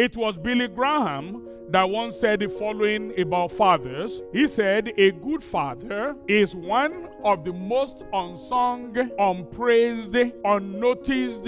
It was Billy Graham that once said the following about fathers. He said, a good father is one of the most unsung, unpraised, unnoticed,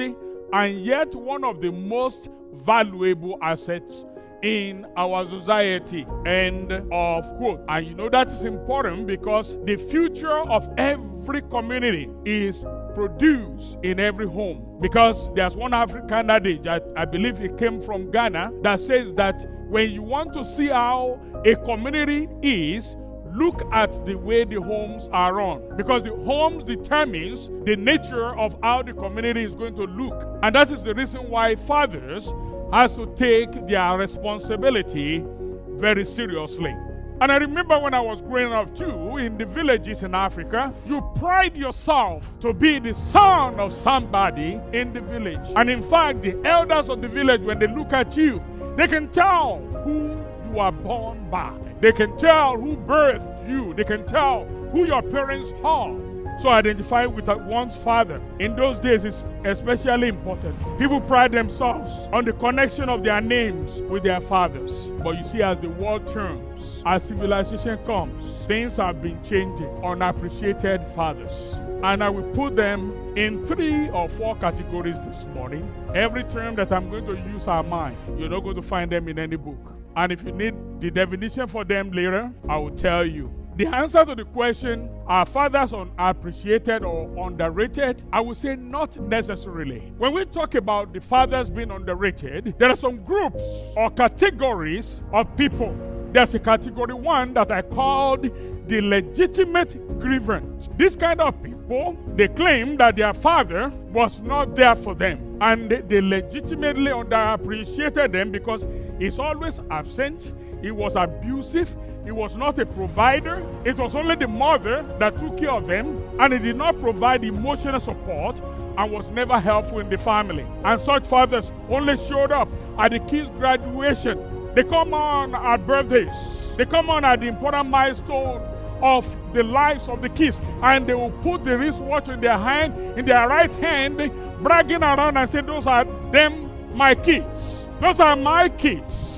and yet one of the most valuable assets in our society. End of quote. And you know that is important because the future of every community is produced in every home. Because there's one African adage, I believe it came from Ghana, that says that when you want to see how a community is, look at the way the homes are run. Because the homes determines the nature of how the community is going to look. And that is the reason why fathers has to take their responsibility very seriously. And I remember when I was growing up too, in the villages in Africa, you pride yourself to be the son of somebody in the village. And in fact, the elders of the village, when they look at you, they can tell who you are born by. They can tell who birthed you. They can tell who your parents are. So identify with one's father in those days is especially important. People pride themselves on the connection of their names with their fathers. But you see, as the world turns, as civilization comes, things have been changing. Unappreciated fathers. And I will put them in 3 or 4 categories this morning. Every term that I'm going to use are mine. You're not going to find them in any book. And if you need the definition for them later, I will tell you. The answer to the question, are fathers unappreciated or underrated? I would say not necessarily. When we talk about the fathers being underrated, there are some groups or categories of people. There's a category 1 that I called the legitimate grievant. This kind of people, they claim that their father was not there for them. And they legitimately underappreciated them because he's always absent, he was abusive, he was not a provider. It was only the mother that took care of them, and he did not provide emotional support and was never helpful in the family. And such fathers only showed up at the kids' graduation. They come on at birthdays. They come on at the important milestone of the lives of the kids, and they will put the wristwatch in their hand, in their right hand, bragging around and say, those are them, my kids. Those are my kids.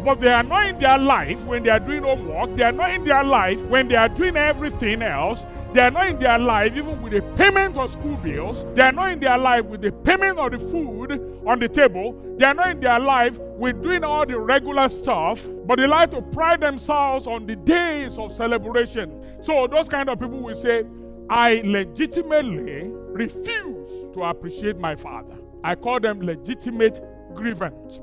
But they are not in their life when they are doing homework. They are not in their life when they are doing everything else. They are not in their life even with the payment of school bills. They are not in their life with the payment of the food on the table. They are not in their life with doing all the regular stuff. But they like to pride themselves on the days of celebration. So those kind of people will say, I legitimately refuse to appreciate my father. I call them legitimate grievant.